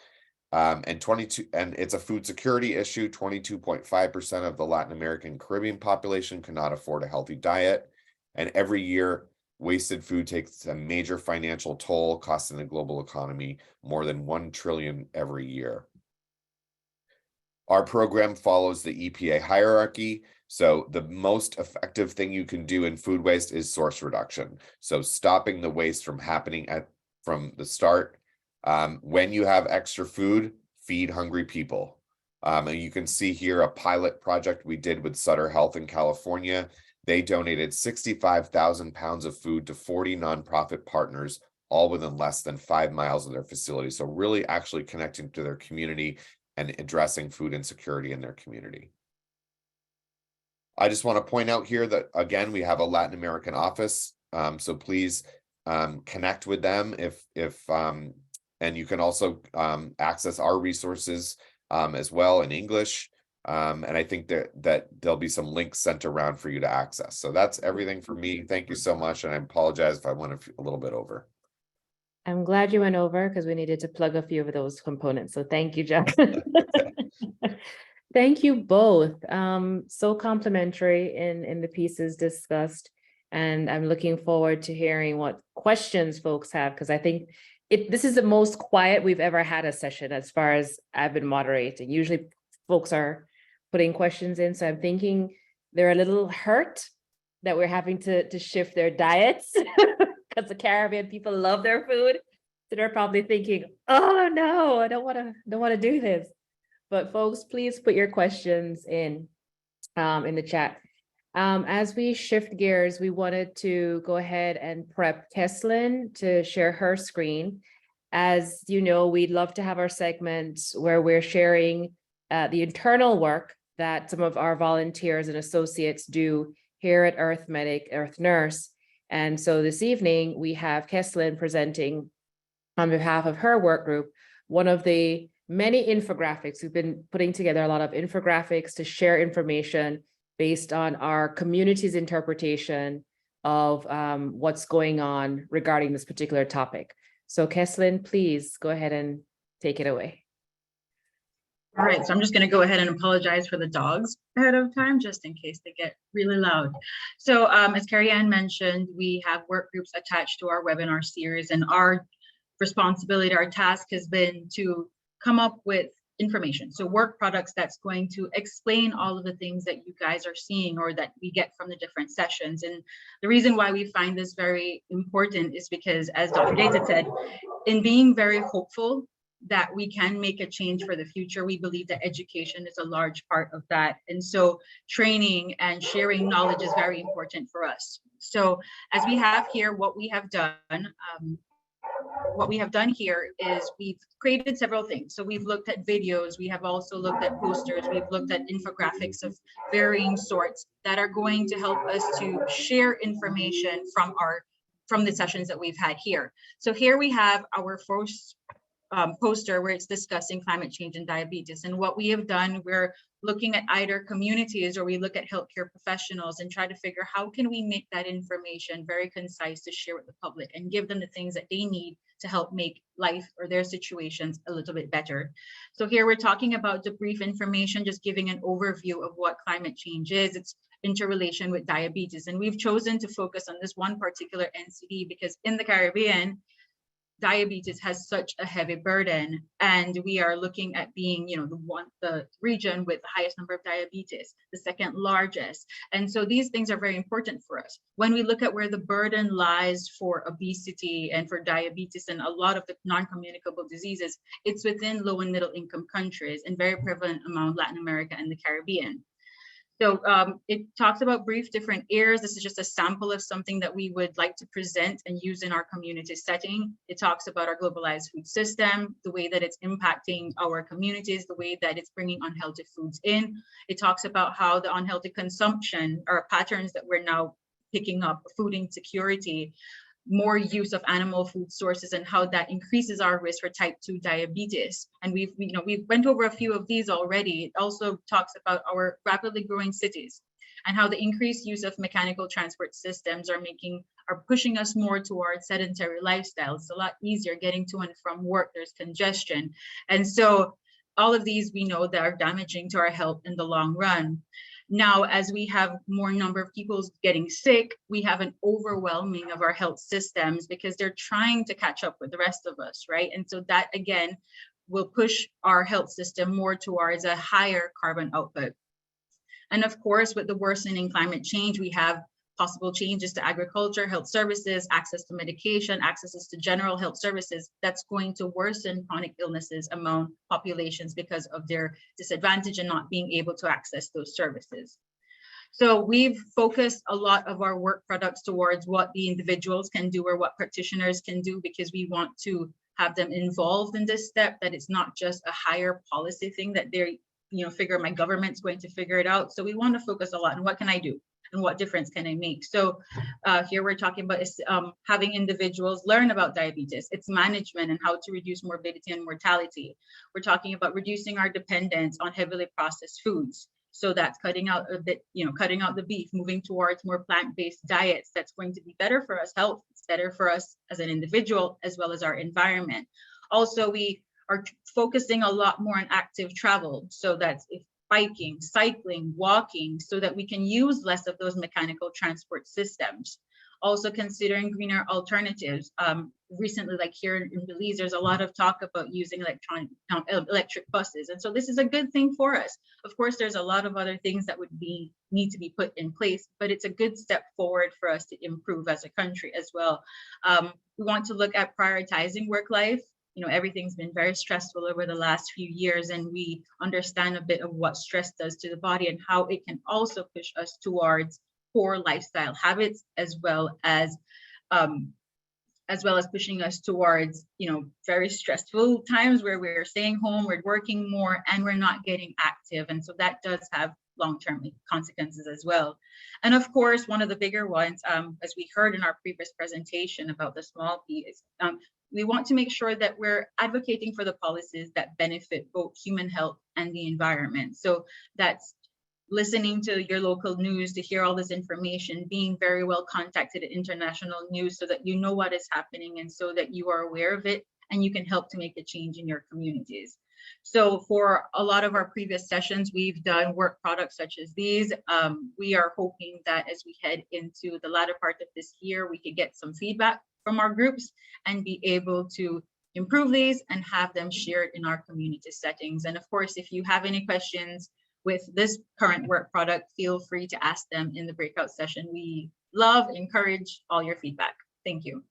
And it's a food security issue. 22.5% of the Latin American Caribbean population cannot afford a healthy diet. And every year, wasted food takes a major financial toll, costing the global economy more than $1 trillion every year. Our program follows the EPA hierarchy. So the most effective thing you can do in food waste is source reduction. So stopping the waste from happening from the start. When you have extra food, feed hungry people. And you can see here a pilot project we did with Sutter Health in California. They donated 65,000 pounds of food to 40 nonprofit partners, all within less than 5 miles of their facility. So really actually connecting to their community and addressing food insecurity in their community. I just want to point out here that, again, we have a Latin American office. So please connect with them and you can also access our resources as well in English. And I think that there'll be some links sent around for you to access. So that's everything for me. Thank you so much. And I apologize if I went a little bit over. I'm glad you went over because we needed to plug a few of those components. So thank you, Jack. Thank you both. So complimentary in the pieces discussed. And I'm looking forward to hearing what questions folks have, because I think this is the most quiet we've ever had a session as far as I've been moderating. Usually folks are putting questions in. So I'm thinking they're a little hurt that we're having to shift their diets because the Caribbean people love their food. So they're probably thinking, oh no, I don't want to do this. But folks, please put your questions in the chat. As we shift gears, we wanted to go ahead and prep Keslin to share her screen. As you know, we'd love to have our segments where we're sharing the internal work that some of our volunteers and associates do here at Earth Medic, Earth Nurse. And so this evening, we have Keslin presenting on behalf of her work group, one of the many infographics. We've been putting together a lot of infographics to share information based on our community's interpretation of what's going on regarding this particular topic. So Keslin, please go ahead and take it away. All right, so I'm just going to go ahead and apologize for the dogs ahead of time, just in case they get really loud. So as Carrie Ann mentioned, we have work groups attached to our webinar series, and our responsibility, our task has been to come up with information. So work products that's going to explain all of the things that you guys are seeing or that we get from the different sessions. And the reason why we find this very important is because, as Dr. Data said, in being very hopeful that we can make a change for the future, we believe that education is a large part of that. And so training and sharing knowledge is very important for us. So as we have here, what we have done here is we've created several things. So we've looked at videos, we have also looked at posters, we've looked at infographics of varying sorts that are going to help us to share information from the sessions that we've had here. So here we have our first poster where it's discussing climate change and diabetes. And what we have done, we're looking at either communities or we look at healthcare professionals and try to figure how can we make that information very concise to share with the public and give them the things that they need to help make life or their situations a little bit better. So here we're talking about the brief information, just giving an overview of what climate change is, its interrelation with diabetes. And we've chosen to focus on this one particular NCD because in the Caribbean, diabetes has such a heavy burden, and we are looking at being, the region with the highest number of diabetes, the second largest. And so these things are very important for us. When we look at where the burden lies for obesity and for diabetes and a lot of the non-communicable diseases, it's within low and middle income countries and very prevalent among Latin America and the Caribbean. So it talks about brief different areas. This is just a sample of something that we would like to present and use in our community setting. It talks about our globalized food system, the way that it's impacting our communities, the way that it's bringing unhealthy foods in. It talks about how the unhealthy consumption or patterns that we're now picking up, food insecurity, more use of animal food sources, and how that increases our risk for type 2 diabetes. And we've went over a few of these already. It also talks about our rapidly growing cities and how the increased use of mechanical transport systems are pushing us more towards sedentary lifestyles. It's a lot easier getting to and from work. There's congestion. And so all of these we know that are damaging to our health in the long run. Now, as we have more number of people getting sick, we have an overwhelming of our health systems because they're trying to catch up with the rest of us, right? And so that, again, will push our health system more towards a higher carbon output. And of course, with the worsening climate change, we have possible changes to agriculture, health services, access to medication, access to general health services. That's going to worsen chronic illnesses among populations because of their disadvantage and not being able to access those services. So we've focused a lot of our work products towards what the individuals can do or what practitioners can do, because we want to have them involved in this step, that it's not just a higher policy thing that they're, figure my government's going to figure it out. So we want to focus a lot on what can I do? and what difference can I make? So here we're talking about having individuals learn about diabetes, its management, and how to reduce morbidity and mortality. We're talking about reducing our dependence on heavily processed foods. So that's cutting out a bit, cutting out the beef, moving towards more plant-based diets. That's going to be better for us health. It's better for us as an individual, as well as our environment. Also, we are focusing a lot more on active travel. So that's biking, cycling, walking, so that we can use less of those mechanical transport systems. Also considering greener alternatives. Recently, like here in Belize, there's a lot of talk about using electric buses. And so this is a good thing for us. Of course, there's a lot of other things that need to be put in place, but it's a good step forward for us to improve as a country as well. We want to look at prioritizing work life. Everything's been very stressful over the last few years, and we understand a bit of what stress does to the body and how it can also push us towards poor lifestyle habits, as well as pushing us towards, very stressful times where we're staying home, we're working more, and we're not getting active. And so that does have long-term consequences as well. And of course, one of the bigger ones, as we heard in our previous presentation about the small p, is we want to make sure that we're advocating for the policies that benefit both human health and the environment. So that's listening to your local news to hear all this information, being very well contacted at international news so that you know what is happening and so that you are aware of it and you can help to make a change in your communities. So for a lot of our previous sessions, we've done work products such as these. We are hoping that as we head into the latter part of this year, we could get some feedback from our groups and be able to improve these and have them shared in our community settings. And of course, if you have any questions with this current work product, feel free to ask them in the breakout session. We encourage all your feedback. Thank you.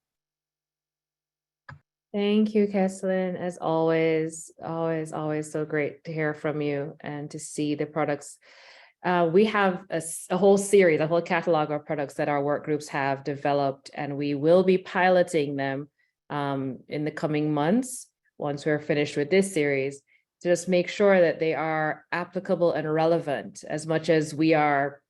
Thank you, Keslin. As always, always so great to hear from you and to see the products. We have a whole series, a whole catalog of products that our work groups have developed, and we will be piloting them in the coming months once we're finished with this series, to just make sure that they are applicable and relevant. As much as we are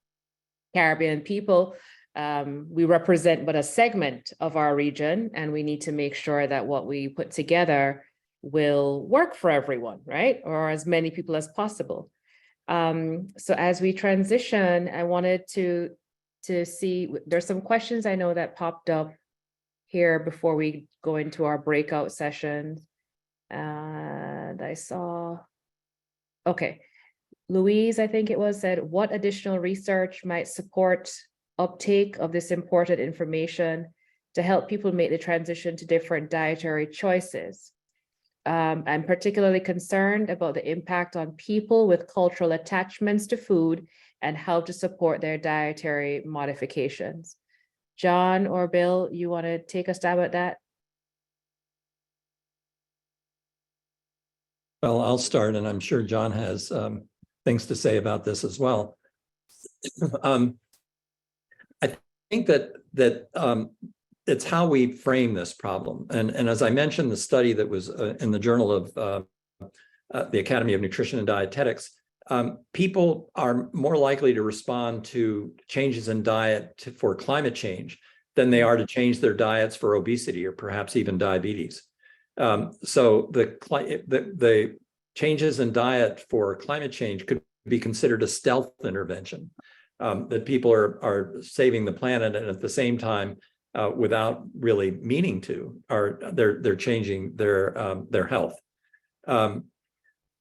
Caribbean people, we represent but a segment of our region, and we need to make sure that what we put together will work for everyone, right? Or as many people as possible. So as we transition, I wanted to see, there's some questions I know that popped up here before we go into our breakout sessions. And I saw, okay, Louise, I think it was, said, what additional research might support uptake of this important information to help people make the transition to different dietary choices? I'm particularly concerned about the impact on people with cultural attachments to food and how to support their dietary modifications. John or Bill, you want to take a stab at that? Well, I'll start, and I'm sure John has things to say about this as well. I think that it's how we frame this problem. And as I mentioned, the study that was in the Journal of the Academy of Nutrition and Dietetics, people are more likely to respond to changes in diet for climate change than they are to change their diets for obesity or perhaps even diabetes. So the changes in diet for climate change could be considered a stealth intervention, that people are saving the planet, and at the same time, without really meaning to, they're changing their health.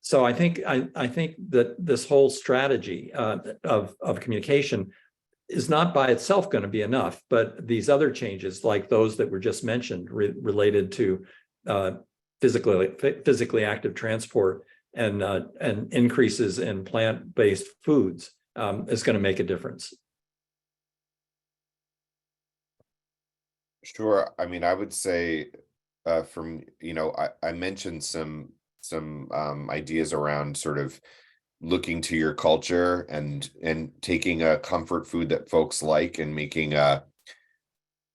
So I think that this whole strategy of communication is not by itself going to be enough, but these other changes, like those that were just mentioned, related to physically active transport and increases in plant-based foods, is going to make a difference. Sure. I mean, I would say I mentioned some ideas around sort of looking to your culture and taking a comfort food that folks like and making a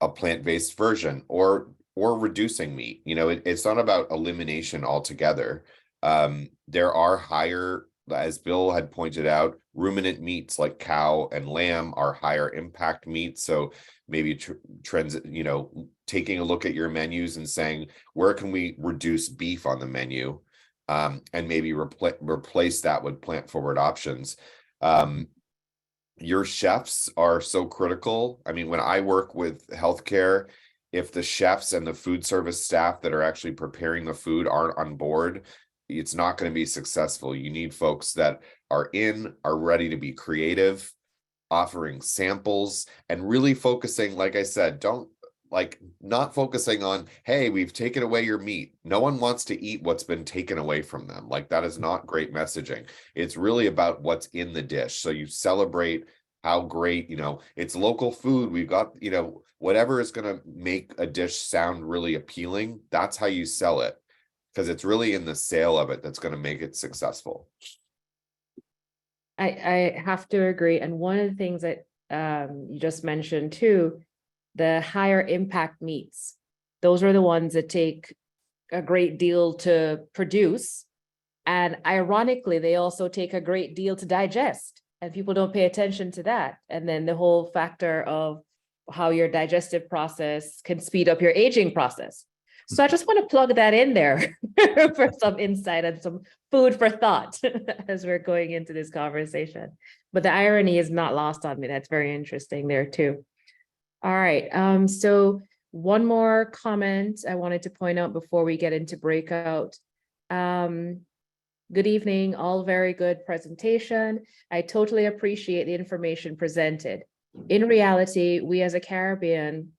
plant-based version, or reducing meat. It's not about elimination altogether. There are higher as Bill had pointed out, ruminant meats like cow and lamb are higher impact meats. So maybe trends, taking a look at your menus and saying, where can we reduce beef on the menu? And maybe replace that with plant forward options. Your chefs are so critical. I mean, when I work with healthcare, if the chefs and the food service staff that are actually preparing the food aren't on board, it's not going to be successful. You need folks that are ready to be creative, offering samples, and really focusing, like I said, not focusing on, hey, we've taken away your meat. No one wants to eat what's been taken away from them. Like, that is not great messaging. It's really about what's in the dish. So you celebrate how great, it's local food. We've got, whatever is going to make a dish sound really appealing. That's how you sell it, because it's really in the sale of it that's going to make it successful. I have to agree. And one of the things that you just mentioned too, the higher impact meats, those are the ones that take a great deal to produce. And ironically, they also take a great deal to digest. And people don't pay attention to that. And then the whole factor of how your digestive process can speed up your aging process. So I just want to plug that in there for some insight and some food for thought as we're going into this conversation. But the irony is not lost on me. That's very interesting there too. All right. So one more comment I wanted to point out before we get into breakout. Good evening, all very good presentation. I totally appreciate the information presented. In reality, we as a Caribbean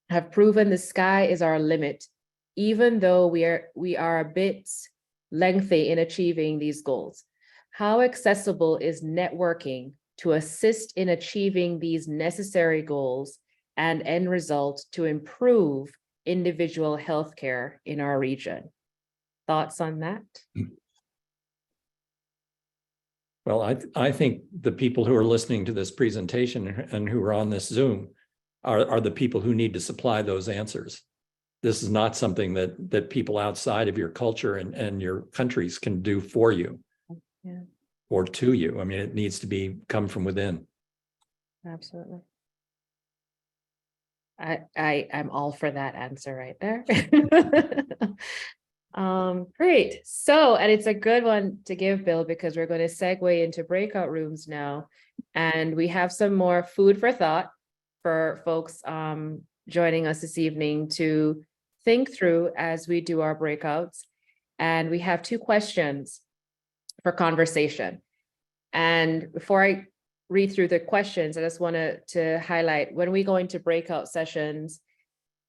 have proven the sky is our limit, even though we are a bit lengthy in achieving these goals. How accessible is networking to assist in achieving these necessary goals and end result to improve individual healthcare in our region? Thoughts on that? Well, I think the people who are listening to this presentation and who are on this Zoom are the people who need to supply those answers. This is not something that people outside of your culture and your countries can do for you. Yeah. Or to you. I mean, it needs to come from within. Absolutely. I'm all for that answer right there. Great. So, and it's a good one to give, Bill, because we're going to segue into breakout rooms now. And we have some more food for thought for folks joining us this evening to think through as we do our breakouts. And we have 2 questions for conversation. And before I read through the questions, I just want to highlight, when we go into breakout sessions,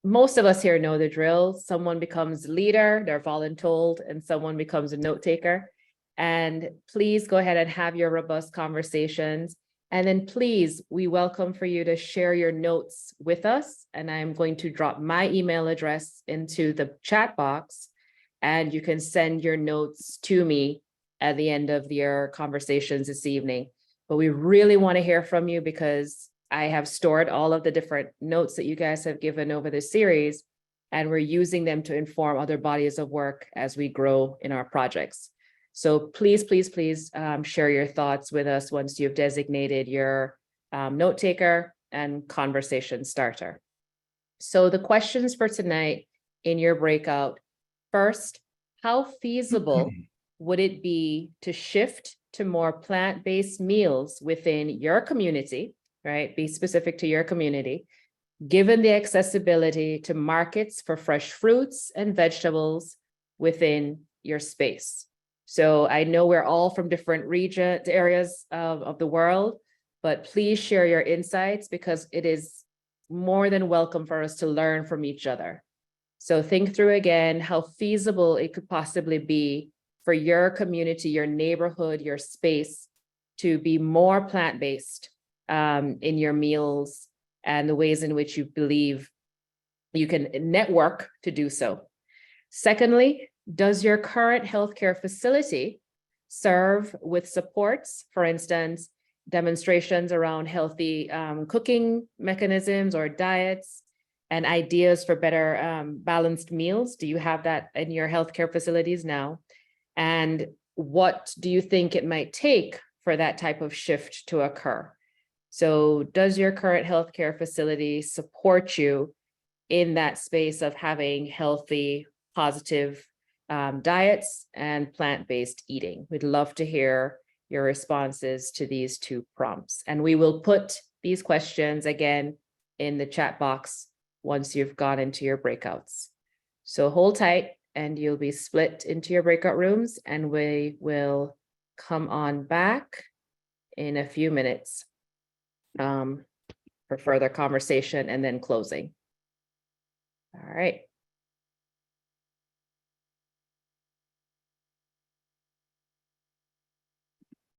most of us here know the drill. Someone becomes leader, they're voluntold, and someone becomes a note taker. And please go ahead and have your robust conversations. And then please, we welcome for you to share your notes with us. And I'm going to drop my email address into the chat box, and you can send your notes to me at the end of your conversations this evening. But we really want to hear from you, because I have stored all of the different notes that you guys have given over this series, and we're using them to inform other bodies of work as we grow in our projects. So please, please, please share your thoughts with us once you've designated your note taker and conversation starter. So the questions for tonight in your breakout: first, how feasible would it be to shift to more plant-based meals within your community, right? Be specific to your community, given the accessibility to markets for fresh fruits and vegetables within your space. So I know we're all from different areas of the world, but please share your insights, because it is more than welcome for us to learn from each other. So think through again how feasible it could possibly be for your community, your neighborhood, your space to be more plant-based in your meals, and the ways in which you believe you can network to do so. Secondly, does your current healthcare facility serve with supports, for instance, demonstrations around healthy cooking mechanisms or diets, and ideas for better balanced meals? Do you have that in your healthcare facilities now? And what do you think it might take for that type of shift to occur? So does your current healthcare facility support you in that space of having healthy, positive diets and plant-based eating? We'd love to hear your responses to these two prompts. And we will put these questions again in the chat box once you've gone into your breakouts. So hold tight and you'll be split into your breakout rooms, and we will come on back in a few minutes for further conversation and then closing. All right.